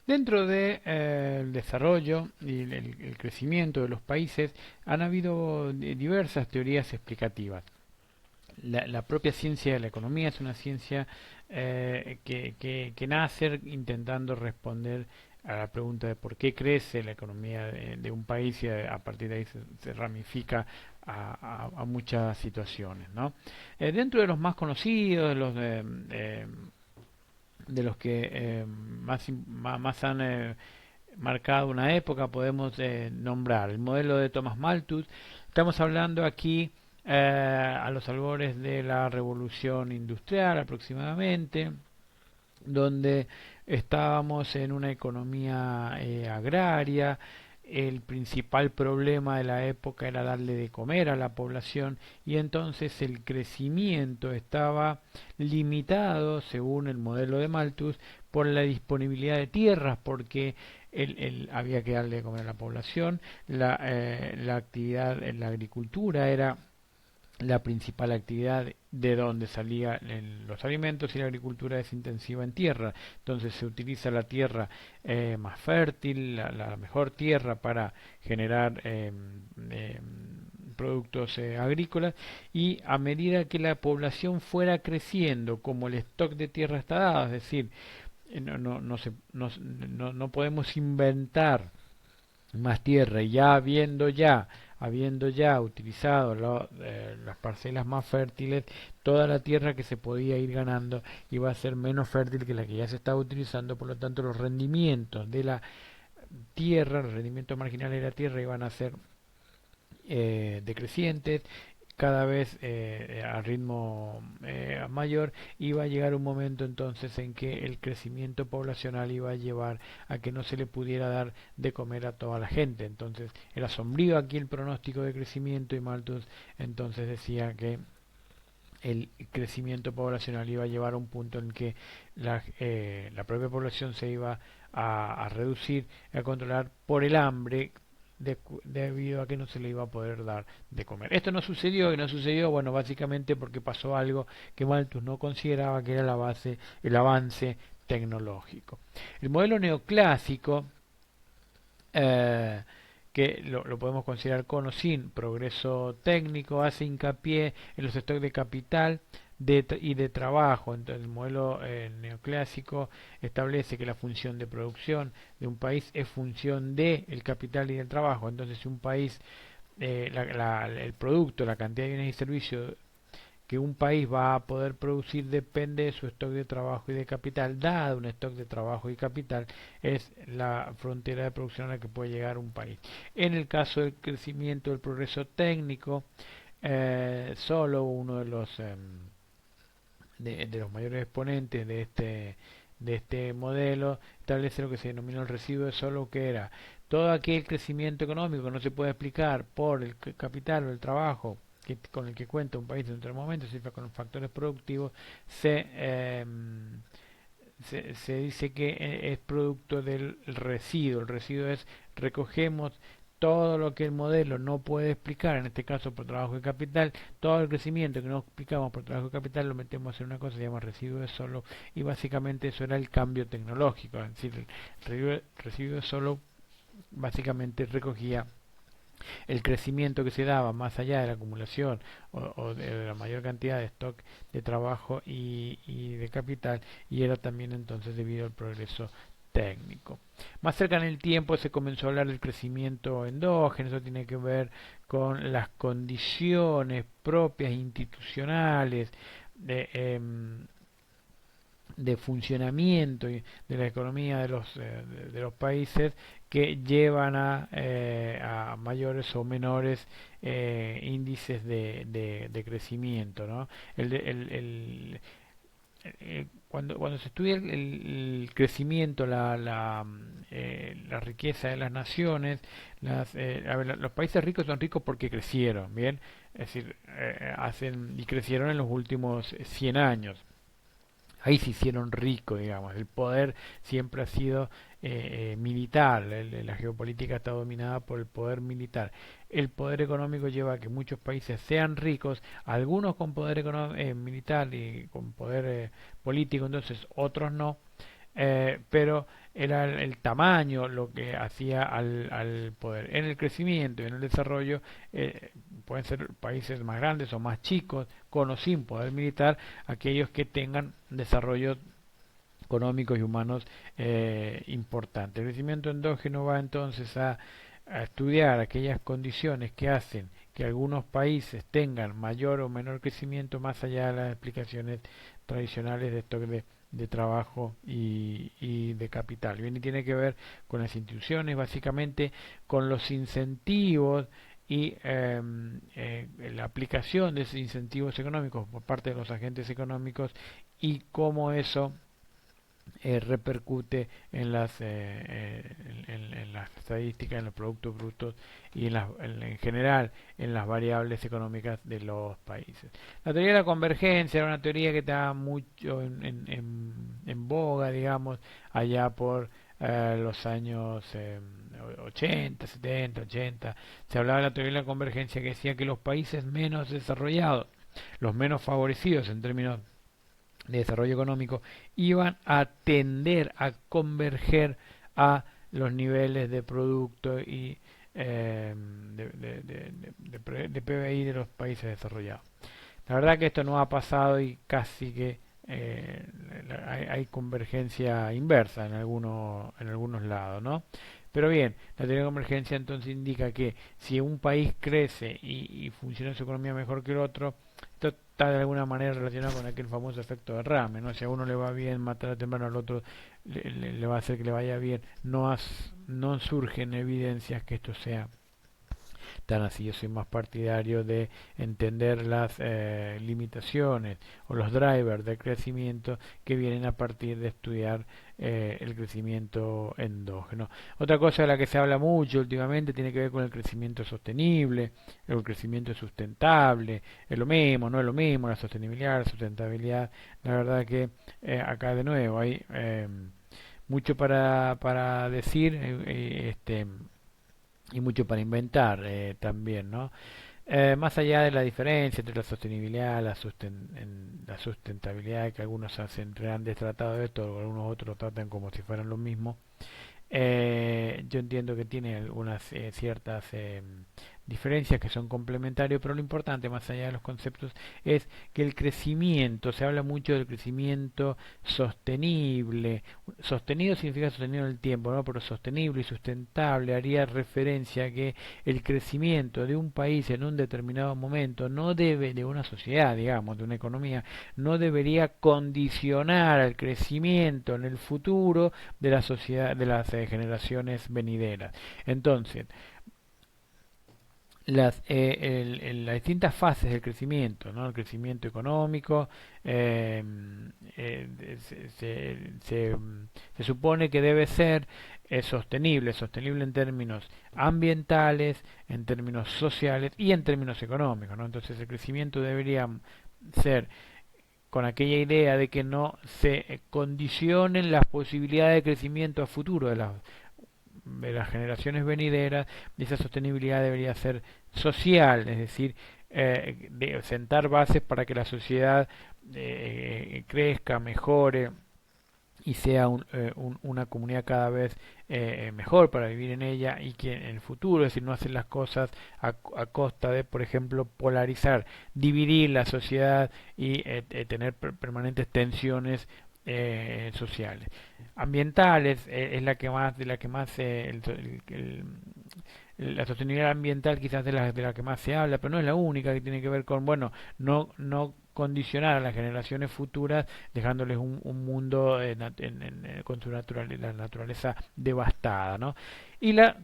Dentro de, el desarrollo y el crecimiento de los países han habido diversas teorías explicativas. La propia ciencia de la economía es una ciencia que nace intentando responder a la pregunta de por qué crece la economía de un país y a partir de ahí se ramifica a muchas situaciones, ¿no? Dentro de los más conocidos, de los que más han marcado una época, podemos nombrar el modelo de Thomas Malthus. Estamos hablando aquí a los albores de la revolución industrial aproximadamente, donde estábamos en una economía agraria. El principal problema de la época era darle de comer a la población y entonces el crecimiento estaba limitado, según el modelo de Malthus, por la disponibilidad de tierras, porque había que darle de comer a la población. La actividad en la agricultura era la principal actividad de donde salían los alimentos, y la agricultura es intensiva en tierra. Entonces se utiliza la tierra más fértil, la mejor tierra para generar productos agrícolas, y a medida que la población fuera creciendo, como el stock de tierra está dado, es decir, no podemos inventar más tierra, y habiendo ya utilizado las parcelas más fértiles, toda la tierra que se podía ir ganando iba a ser menos fértil que la que ya se estaba utilizando. Por lo tanto, los rendimientos de la tierra, los rendimientos marginales de la tierra iban a ser decrecientes cada vez a ritmo mayor. Iba a llegar un momento entonces en que el crecimiento poblacional iba a llevar a que no se le pudiera dar de comer a toda la gente. Entonces era sombrío aquí el pronóstico de crecimiento, y Malthus entonces decía que el crecimiento poblacional iba a llevar a un punto en que la propia población se iba a reducir, a controlar por el hambre, debido a que no se le iba a poder dar de comer. Esto no sucedió, y no sucedió, bueno, básicamente porque pasó algo que Malthus no consideraba, que era el avance tecnológico. El modelo neoclásico, eh, que lo podemos considerar con o sin progreso técnico, hace hincapié en los stocks de capital y de trabajo. Entonces, el modelo neoclásico establece que la función de producción de un país es función del capital y del trabajo. Entonces, si un país, el producto, la cantidad de bienes y servicios que un país va a poder producir depende de su stock de trabajo y de capital. Dado un stock de trabajo y capital, es la frontera de producción a la que puede llegar un país. En el caso del crecimiento del progreso técnico, solo uno de los mayores exponentes de este modelo establece lo que se denomina el residuo de solo, que era todo aquel crecimiento económico que no se puede explicar por el capital o el trabajo con el que cuenta un país en otro momento, si con los factores productivos, se dice que es producto del residuo. El residuo es: recogemos todo lo que el modelo no puede explicar, en este caso por trabajo y capital, todo el crecimiento que no explicamos por trabajo y capital, lo metemos en una cosa que se llama residuo de solo, y básicamente eso era el cambio tecnológico. Es decir, el residuo de solo básicamente recogía el crecimiento que se daba más allá de la acumulación o de la mayor cantidad de stock de trabajo y de capital, y era también entonces debido al progreso técnico. Más cerca en el tiempo se comenzó a hablar del crecimiento endógeno. Eso tiene que ver con las condiciones propias institucionales de funcionamiento de la economía de los países, que llevan a mayores o menores índices de crecimiento, ¿no? Cuando se estudia el crecimiento, la riqueza de las naciones, a ver, los países ricos son ricos porque crecieron, ¿bien? Es decir, hacen y crecieron en los últimos 100 años. Ahí se hicieron ricos, digamos. El poder siempre ha sido militar. La geopolítica está dominada por el poder militar. El poder económico lleva a que muchos países sean ricos, algunos con poder militar y con poder político, entonces otros no. pero era el tamaño lo que hacía al poder. En el crecimiento y en el desarrollo pueden ser países más grandes o más chicos, con o sin poder militar, aquellos que tengan desarrollo económicos y humanos importantes. El crecimiento endógeno va entonces a estudiar aquellas condiciones que hacen que algunos países tengan mayor o menor crecimiento más allá de las explicaciones tradicionales de stock de trabajo y de capital. Bien, y tiene que ver con las instituciones, básicamente con los incentivos y la aplicación de esos incentivos económicos por parte de los agentes económicos y cómo eso repercute en las estadísticas, en los productos brutos y en general en las variables económicas de los países. La teoría de la convergencia era una teoría que estaba mucho en boga, digamos, allá por los años 80, 70, 80. Se hablaba de la teoría de la convergencia que decía que los países menos desarrollados, los menos favorecidos en términos de desarrollo económico, iban a tender a converger a los niveles de producto y de PBI de los países desarrollados. La verdad que esto no ha pasado y casi que hay convergencia inversa en algunos lados, ¿no? Pero bien, la teoría de convergencia entonces indica que si un país crece y funciona su economía mejor que el otro, esto está de alguna manera relacionado con aquel famoso efecto de derrame, ¿no? Si a uno le va bien matar temprano al otro le va a hacer que le vaya bien. No surgen evidencias que esto sea tan así. Yo soy más partidario de entender las limitaciones o los drivers de crecimiento que vienen a partir de estudiar el crecimiento endógeno. Otra cosa de la que se habla mucho últimamente tiene que ver con el crecimiento sostenible, el crecimiento sustentable, es lo mismo, no es lo mismo, la sostenibilidad, la sustentabilidad. La verdad que acá de nuevo hay mucho para decir. Y mucho para inventar también, ¿no? Más allá de la diferencia entre la sostenibilidad, la sustentabilidad, que algunos hacen grandes tratados de esto, algunos otros lo tratan como si fueran lo mismo, yo entiendo que tiene algunas ciertas diferencias que son complementarios, pero lo importante, más allá de los conceptos, es que el crecimiento, se habla mucho del crecimiento sostenible. Sostenido significa sostenido en el tiempo, ¿no? Pero sostenible y sustentable haría referencia a que el crecimiento de un país en un determinado momento no debe, de una sociedad, digamos, de una economía, no debería condicionar al crecimiento en el futuro de la sociedad, de las generaciones venideras. Entonces, las distintas fases del crecimiento, ¿no? El crecimiento económico, eh, se supone que debe ser sostenible en términos ambientales, en términos sociales y en términos económicos, ¿no? Entonces el crecimiento debería ser con aquella idea de que no se condicionen las posibilidades de crecimiento a futuro de las generaciones venideras. Esa sostenibilidad debería ser social, es decir, de sentar bases para que la sociedad crezca, mejore y sea una comunidad cada vez mejor para vivir en ella y que en el futuro, es decir, no hacer las cosas a costa de, por ejemplo, polarizar, dividir la sociedad y tener permanentes tensiones sociales. Ambientales es la que más, de la que más la sostenibilidad ambiental quizás de la que más se habla, pero no es la única, que tiene que ver con, bueno, no condicionar a las generaciones futuras dejándoles un mundo con su la naturaleza devastada, ¿no? Y la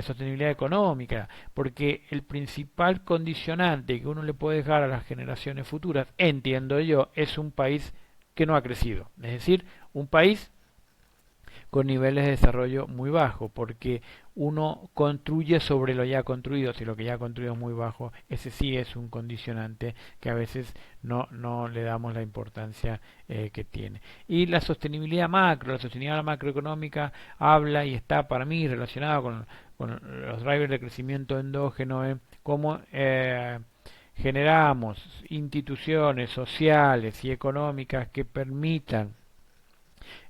sostenibilidad económica, porque el principal condicionante que uno le puede dejar a las generaciones futuras, entiendo yo, es un país que no ha crecido, es decir, un país con niveles de desarrollo muy bajos, porque uno construye sobre lo ya construido. Si lo que ya construido es muy bajo, ese sí es un condicionante que a veces no le damos la importancia que tiene. Y la sostenibilidad macroeconómica habla y está para mí relacionada con los drivers de crecimiento endógeno, cómo generamos instituciones sociales y económicas que permitan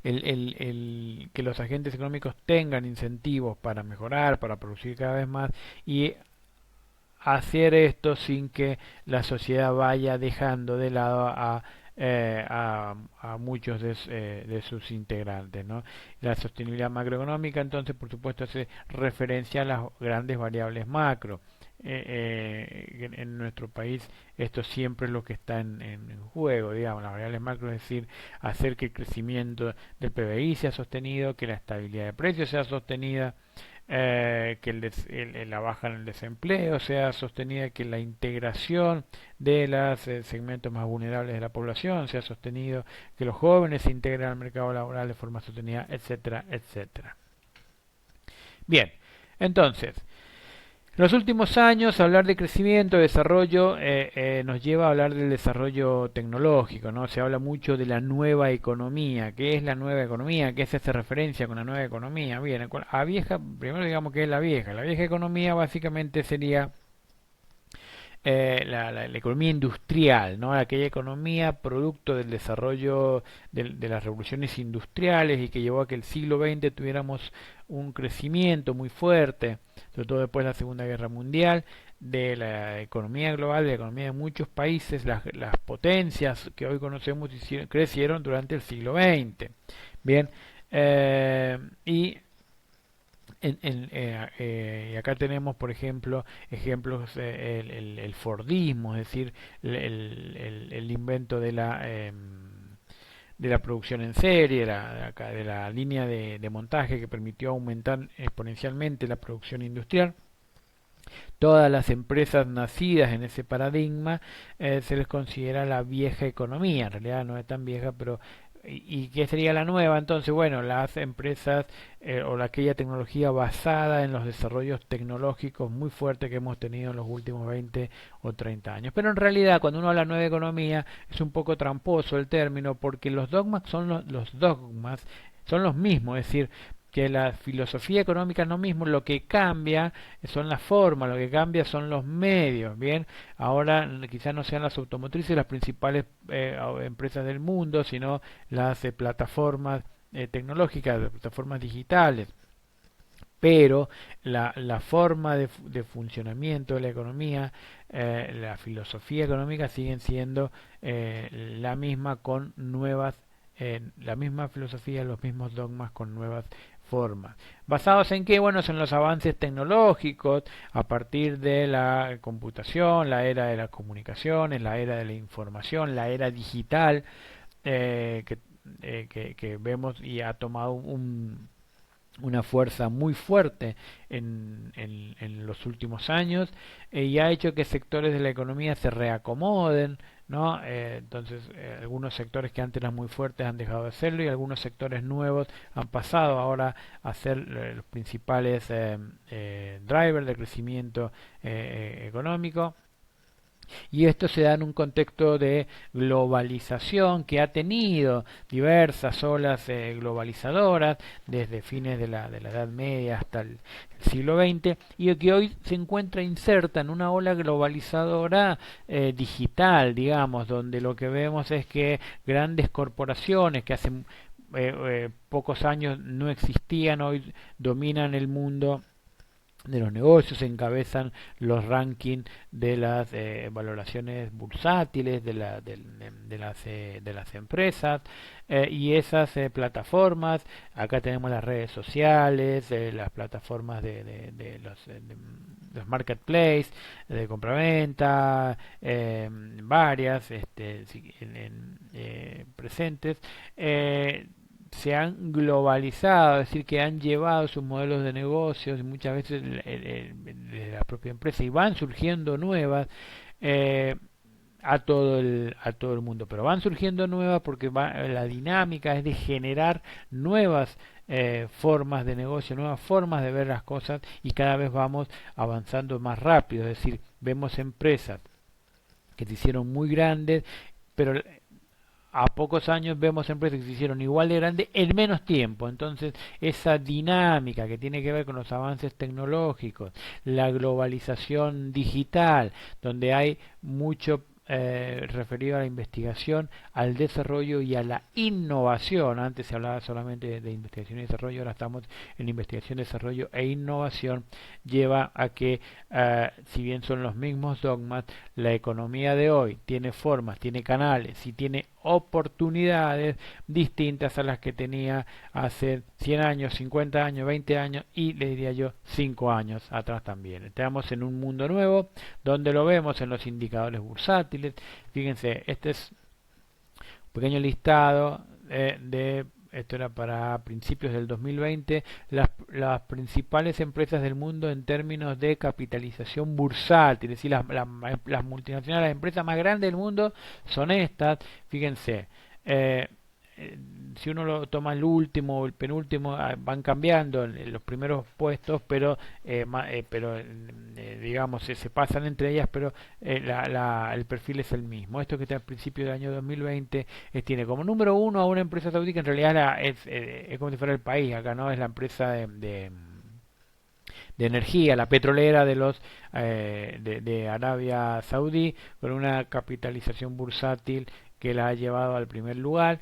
que los agentes económicos tengan incentivos para mejorar, para producir cada vez más y hacer esto sin que la sociedad vaya dejando de lado a muchos de sus integrantes, ¿no? La sostenibilidad macroeconómica, entonces, por supuesto, hace referencia a las grandes variables macro. En nuestro país esto siempre es lo que está en juego, digamos, las variables macro, es decir, hacer que el crecimiento del PBI sea sostenido, que la estabilidad de precios sea sostenida, que la baja en el desempleo sea sostenida, que la integración de los segmentos más vulnerables de la población sea sostenido, que los jóvenes se integren al mercado laboral de forma sostenida, etcétera, etcétera. Bien, entonces, en los últimos años, hablar de crecimiento, desarrollo, nos lleva a hablar del desarrollo tecnológico, ¿no? Se habla mucho de la nueva economía. ¿Qué es la nueva economía? ¿Qué se hace referencia con la nueva economía? Bien, a vieja, primero digamos que es la vieja. La vieja economía básicamente sería la economía industrial, ¿no? Aquella economía producto del desarrollo de las revoluciones industriales y que llevó a que el siglo XX tuviéramos un crecimiento muy fuerte, sobre todo después de la Segunda Guerra Mundial, de la economía global, de la economía de muchos países, las potencias que hoy conocemos crecieron durante el siglo XX. Bien, y y acá tenemos, por ejemplo, ejemplos, el Fordismo, es decir, el invento de la producción en serie, de la línea de montaje que permitió aumentar exponencialmente la producción industrial. Todas las empresas nacidas en ese paradigma se les considera la vieja economía, en realidad no es tan vieja, pero ¿y qué sería la nueva? Entonces, bueno, las empresas aquella tecnología basada en los desarrollos tecnológicos muy fuertes que hemos tenido en los últimos 20 o 30 años. Pero en realidad, cuando uno habla de nueva economía, es un poco tramposo el término porque los dogmas son los dogmas son los mismos, es decir, que la filosofía económica no mismo, lo que cambia son las formas, lo que cambia son los medios, bien, ahora quizás no sean las automotrices las principales empresas del mundo, sino las plataformas tecnológicas, las plataformas digitales, pero la forma de funcionamiento de la economía, la filosofía económica siguen siendo la misma con nuevas, la misma filosofía, los mismos dogmas con nuevas formas. ¿Basados en qué? Bueno, en los avances tecnológicos a partir de la computación, la era de las comunicaciones, la era de la información, la era digital, eh, que, que vemos y ha tomado una fuerza muy fuerte en los últimos años y ha hecho que sectores de la economía se reacomoden, ¿no? Entonces, algunos sectores que antes eran muy fuertes han dejado de serlo y algunos sectores nuevos han pasado ahora a ser los principales drivers de crecimiento económico. Y esto se da en un contexto de globalización que ha tenido diversas olas globalizadoras desde fines de la Edad Media hasta el siglo XX y que hoy se encuentra inserta en una ola globalizadora digital, digamos, donde lo que vemos es que grandes corporaciones que hace pocos años no existían, hoy dominan el mundo de los negocios, encabezan los rankings de las valoraciones bursátiles de las empresas y esas plataformas, acá tenemos las redes sociales, las plataformas de los marketplaces de compraventa, varias presentes, se han globalizado, es decir, que han llevado sus modelos de negocios y muchas veces de la propia empresa y van surgiendo nuevas eh, a todo el mundo, pero van surgiendo nuevas porque la dinámica es de generar nuevas formas de negocio, nuevas formas de ver las cosas y cada vez vamos avanzando más rápido, es decir, vemos empresas que se hicieron muy grandes, pero a pocos años vemos empresas que se hicieron igual de grandes en menos tiempo. Entonces, esa dinámica que tiene que ver con los avances tecnológicos, la globalización digital, donde hay mucho referido a la investigación, al desarrollo y a la innovación. Antes se hablaba solamente de investigación y desarrollo, ahora estamos en investigación, desarrollo e innovación. Lleva a que, si bien son los mismos dogmas, la economía de hoy tiene formas, tiene canales y tiene oportunidades distintas a las que tenía hace 100 años, 50 años, 20 años y le diría yo 5 años atrás también. Estamos en un mundo nuevo donde lo vemos en los indicadores bursátiles. Fíjense, este es un pequeño listado esto era para principios del 2020, las principales empresas del mundo en términos de capitalización bursátil, es decir, las multinacionales, las empresas más grandes del mundo son estas. Fíjense, eh, si uno lo toma el último o el penúltimo, van cambiando en los primeros puestos, pero digamos se pasan entre ellas, pero el perfil es el mismo. Esto que está al principio del año 2020 tiene como número uno a una empresa saudí que en realidad es como si fuera el país, acá no es la empresa de energía, la petrolera de los de Arabia Saudí, con una capitalización bursátil que la ha llevado al primer lugar.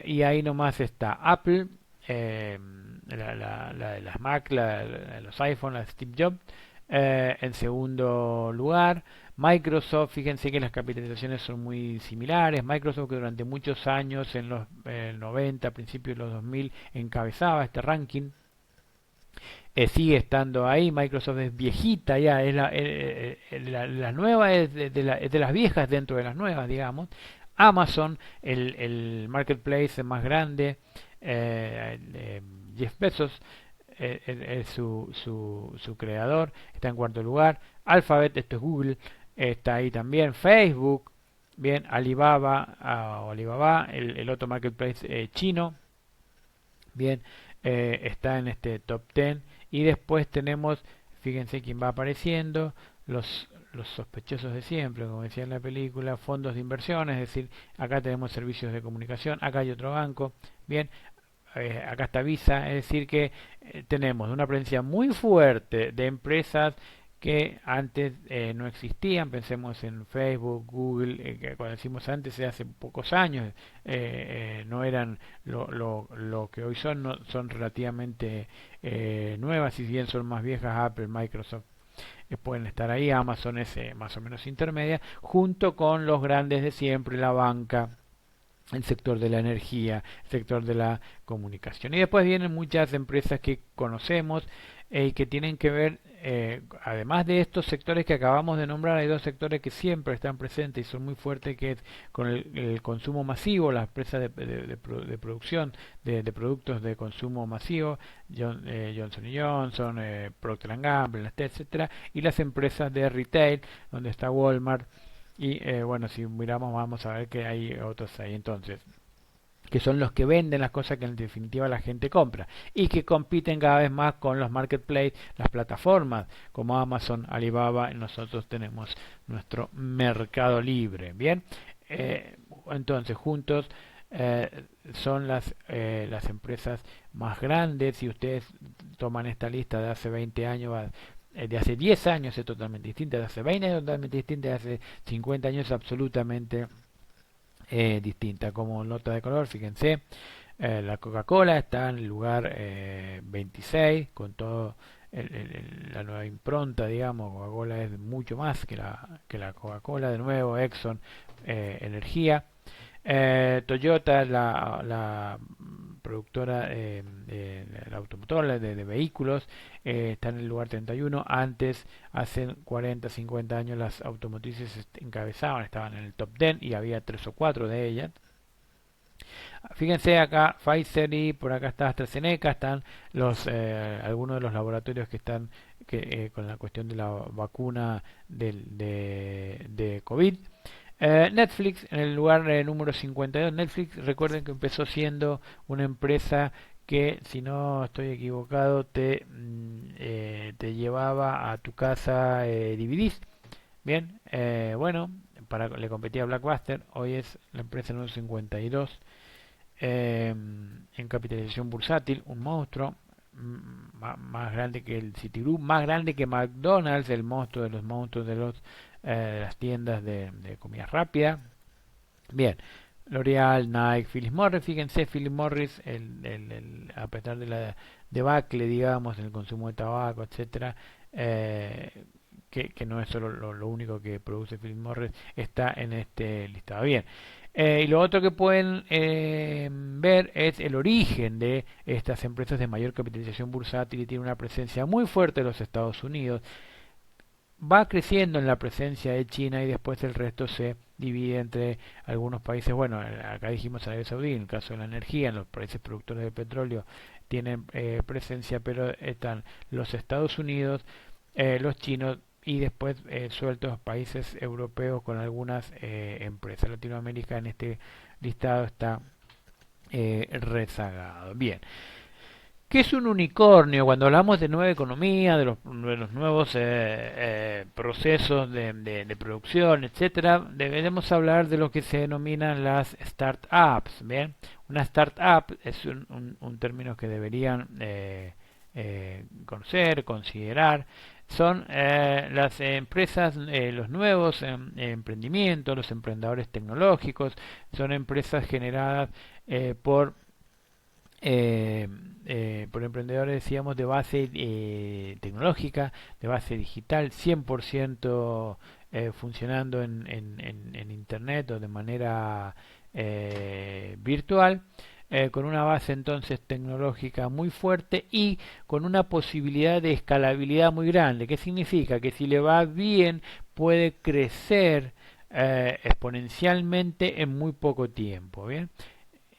Y ahí nomás está Apple, la de las Mac, la de los iPhone, la de Steve Jobs. En segundo lugar, Microsoft. Fíjense que las capitalizaciones son muy similares. Microsoft, que durante muchos años, en los 90, principios de los 2000, encabezaba este ranking, sigue estando ahí. Microsoft es viejita ya, la nueva es de las viejas dentro de las nuevas, digamos. Amazon, el marketplace más grande, Jeff Bezos es su creador, está en cuarto lugar. Alphabet, esto es Google, está ahí también. Facebook, bien. Alibaba, el otro marketplace chino, bien, está en este top 10. Y después tenemos, fíjense quién va apareciendo, los sospechosos de siempre, como decía en la película, fondos de inversión, es decir, acá tenemos servicios de comunicación, acá hay otro banco, bien, acá está Visa, es decir que tenemos una presencia muy fuerte de empresas que antes no existían. Pensemos en Facebook, Google, que cuando decimos antes, hace pocos años, no eran lo que hoy son, no, son relativamente nuevas, y si bien son más viejas, Apple, Microsoft pueden estar ahí. Amazon es más o menos intermedia, junto con los grandes de siempre, la banca, el sector de la energía, el sector de la comunicación. Y después vienen muchas empresas que conocemos y que tienen que ver, además de estos sectores que acabamos de nombrar, hay dos sectores que siempre están presentes y son muy fuertes, que es con el consumo masivo, las empresas de producción de productos de consumo masivo, Johnson Johnson, Procter Gamble, etcétera, y las empresas de retail, donde está Walmart. Y bueno, si miramos vamos a ver que hay otros ahí entonces, que son los que venden las cosas que en definitiva la gente compra y que compiten cada vez más con los marketplaces, las plataformas como Amazon, Alibaba. Y nosotros tenemos nuestro Mercado Libre. Bien, entonces juntos son las empresas más grandes. Si ustedes toman esta lista de hace 20 años, de hace 10 años es totalmente distinta, de hace 20 años es totalmente distinta, de hace 50 años es absolutamente distinta. Como nota de color, fíjense, la Coca-Cola está en el lugar 26, con todo la nueva impronta, digamos. Coca-Cola es mucho más que la Coca-Cola. De nuevo, Exxon, energía. Toyota, la productora la automotora de vehículos, está en el lugar 31. Antes, hace 40, 50 años, las automotrices encabezaban, estaban en el top 10 y había 3 o 4 de ellas. Fíjense acá, Pfizer, y por acá está AstraZeneca, están algunos de los laboratorios que están con la cuestión de la vacuna de COVID. Netflix en el lugar número 52. Netflix, recuerden que empezó siendo una empresa que, si no estoy equivocado, te llevaba a tu casa DVDs. Bien, bueno, le competía a Blockbuster. Hoy es la empresa número 52 en capitalización bursátil, un monstruo. Más grande que el Citigroup, más grande que McDonald's, el monstruo de los monstruos de los de las tiendas de comida rápida. Bien, L'Oreal, Nike, Philip Morris, fíjense, Philip Morris, a pesar de la debacle, digamos, en el consumo de tabaco, etcétera, que no es solo lo único que produce Philip Morris, está en este listado. Bien, y lo otro que pueden ver es el origen de estas empresas de mayor capitalización bursátil y tiene una presencia muy fuerte en los Estados Unidos. Va creciendo en la presencia de China y después el resto se divide entre algunos países. Bueno, acá dijimos Arabia Saudí, en el caso de la energía, en los países productores de petróleo tienen presencia, pero están los Estados Unidos, los chinos y después sueltos países europeos con algunas empresas. Latinoamérica en este listado está rezagado. Bien. ¿Qué es un unicornio? Cuando hablamos de nueva economía, de los nuevos procesos de producción, etcétera, debemos hablar de lo que se denominan las startups. ¿Bien? Una startup es un término que deberían conocer, considerar. Son las empresas, los nuevos emprendimientos, los emprendedores tecnológicos, son empresas generadas por por emprendedores, decíamos, de base tecnológica, de base digital, 100% funcionando en Internet o de manera virtual, con una base entonces tecnológica muy fuerte y con una posibilidad de escalabilidad muy grande. ¿Qué significa? Que si le va bien puede crecer exponencialmente en muy poco tiempo. ¿Bien?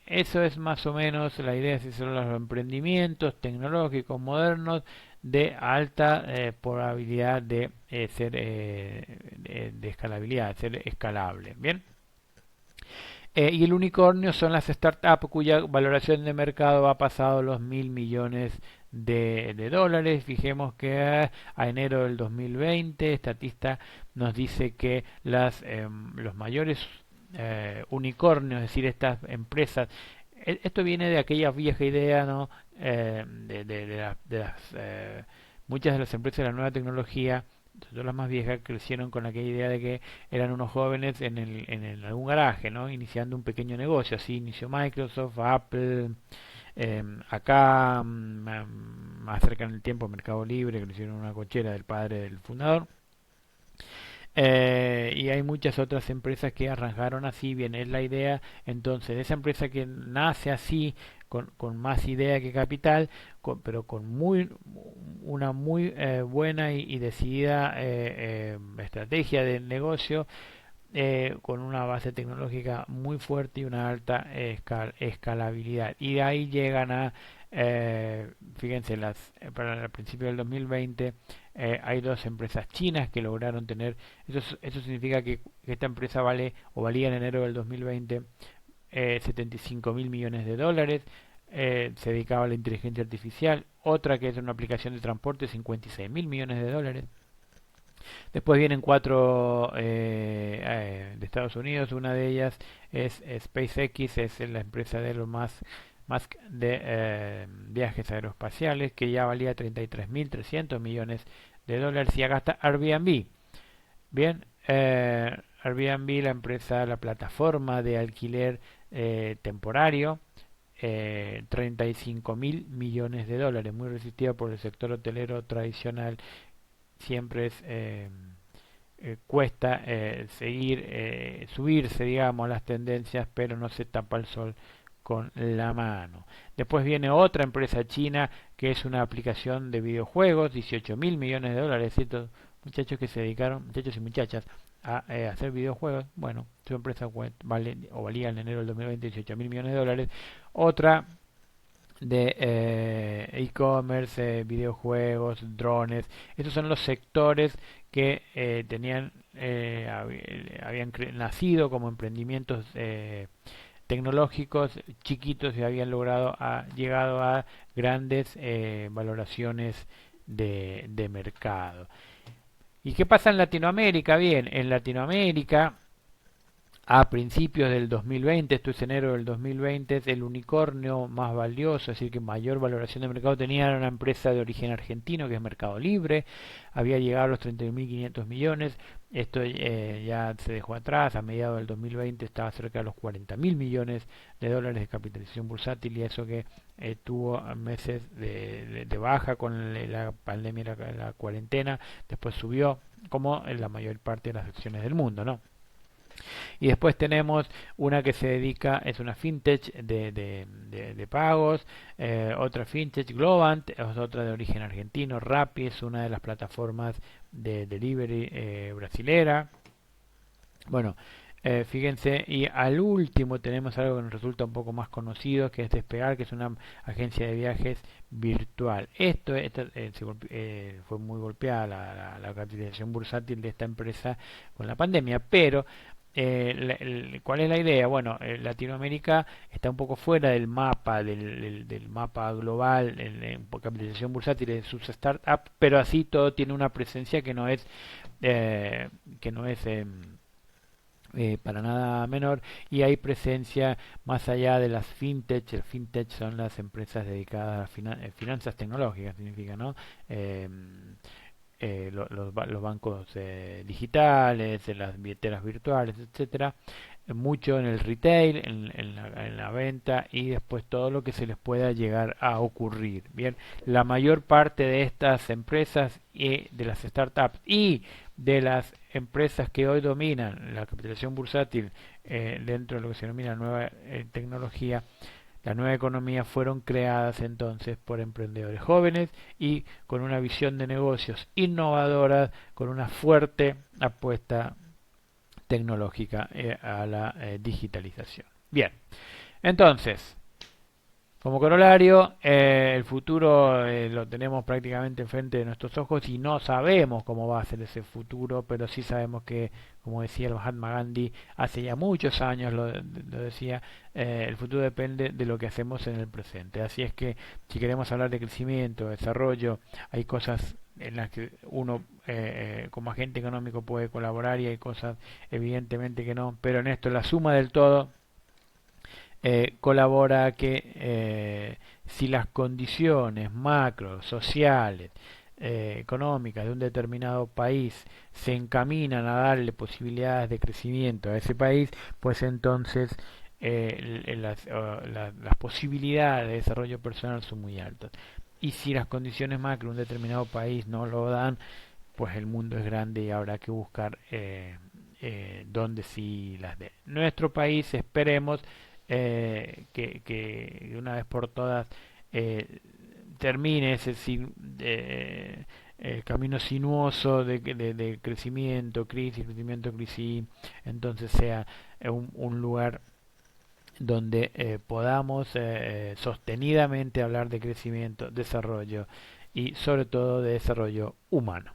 Eso es más o menos la idea, si son los emprendimientos tecnológicos modernos de alta probabilidad de ser de escalabilidad, de ser escalable. Bien. Y el unicornio son las startups cuya valoración de mercado ha pasado los 1.000 millones de dólares. Fijemos que a enero del 2020, Statista nos dice que los mayores unicornios, es decir, estas empresas, esto viene de aquella vieja idea, ¿no? Muchas de las empresas de la nueva tecnología, sobre todo las más viejas, crecieron con aquella idea de que eran unos jóvenes algún garaje, ¿no? Iniciando un pequeño negocio. Así inició Microsoft, Apple, acá, más cerca en el tiempo, Mercado Libre, que lo hicieron una cochera del padre del fundador. Y hay muchas otras empresas que arrancaron así. Bien, es la idea entonces de esa empresa que nace así, con más idea que capital, pero con una muy buena y decidida estrategia de negocio, con una base tecnológica muy fuerte y una alta escalabilidad. Y de ahí llegan a, fíjense, para el principio del 2020 hay dos empresas chinas que lograron tener, eso significa que esta empresa vale o valía en enero del 2020 $75.000 millones, se dedicaba a la inteligencia artificial. Otra que es una aplicación de transporte, $56.000 millones. Después vienen cuatro de Estados Unidos. Una de ellas es SpaceX, es la empresa de Musk de viajes aeroespaciales, que ya valía $33.300 millones. Y acá está Airbnb. Bien, Airbnb, la empresa, la plataforma de alquiler temporario, $35.000 millones, muy resistida por el sector hotelero tradicional. Siempre cuesta seguir, subirse, digamos, a las tendencias, pero no se tapa el sol con la mano. Después viene otra empresa china que es una aplicación de videojuegos, $18.000 millones. Estos muchachos que se dedicaron, muchachos y muchachas, a hacer videojuegos. Bueno, su empresa vale o valía en enero del 2020 $18.000 millones. Otra de e-commerce, videojuegos, drones. Estos son los sectores que habían nacido como emprendimientos tecnológicos chiquitos y habían llegado a grandes valoraciones de mercado. ¿Y qué pasa en Latinoamérica? Bien, en Latinoamérica a principios del 2020, esto es enero del 2020, el unicornio más valioso, es decir, que mayor valoración de mercado tenía una empresa de origen argentino, que es Mercado Libre, había llegado a los 31.500 millones, esto ya se dejó atrás, a mediados del 2020 estaba cerca de los 40.000 millones de dólares de capitalización bursátil, y eso que tuvo meses de baja con la pandemia y la cuarentena, después subió, como en la mayor parte de las acciones del mundo, ¿no? Y después tenemos una que se dedica, es una fintech de pagos, otra fintech, Globant, es otra de origen argentino, Rappi es una de las plataformas de delivery brasilera. Bueno, fíjense, y al último tenemos algo que nos resulta un poco más conocido, que es Despegar, que es una agencia de viajes virtual. Fue muy golpeada la capitalización bursátil de esta empresa con la pandemia, pero ¿cuál es la idea? Bueno, Latinoamérica está un poco fuera del mapa, del mapa global en capitalización bursátil de sus startups, pero así todo tiene una presencia eh, que no es para nada menor, y hay presencia más allá de las fintech. El fintech son las empresas dedicadas a finanzas tecnológicas, significa, ¿no? Eh, los bancos digitales, las billeteras virtuales, etcétera, mucho en el retail, en la venta, y después todo lo que se les pueda llegar a ocurrir. Bien, la mayor parte de estas empresas y de las startups y de las empresas que hoy dominan la capitalización bursátil dentro de lo que se denomina nueva tecnología, la nueva economía, fueron creadas entonces por emprendedores jóvenes y con una visión de negocios innovadora, con una fuerte apuesta tecnológica a la digitalización. Bien, entonces, como corolario, el futuro lo tenemos prácticamente enfrente de nuestros ojos y no sabemos cómo va a ser ese futuro, pero sí sabemos que, como decía el Mahatma Gandhi, hace ya muchos años lo decía, el futuro depende de lo que hacemos en el presente. Así es que si queremos hablar de crecimiento, desarrollo, hay cosas en las que uno como agente económico puede colaborar y hay cosas evidentemente que no, pero en esto la suma del todo colabora que si las condiciones macro, sociales, económicas de un determinado país se encaminan a darle posibilidades de crecimiento a ese país, pues entonces las posibilidades de desarrollo personal son muy altas. Y si las condiciones macro de un determinado país no lo dan, pues el mundo es grande y habrá que buscar donde sí las dé. Nuestro país, esperemos que de una vez por todas eh, termine el camino sinuoso de crecimiento, crisis, entonces sea un lugar donde podamos sostenidamente hablar de crecimiento, desarrollo y sobre todo de desarrollo humano.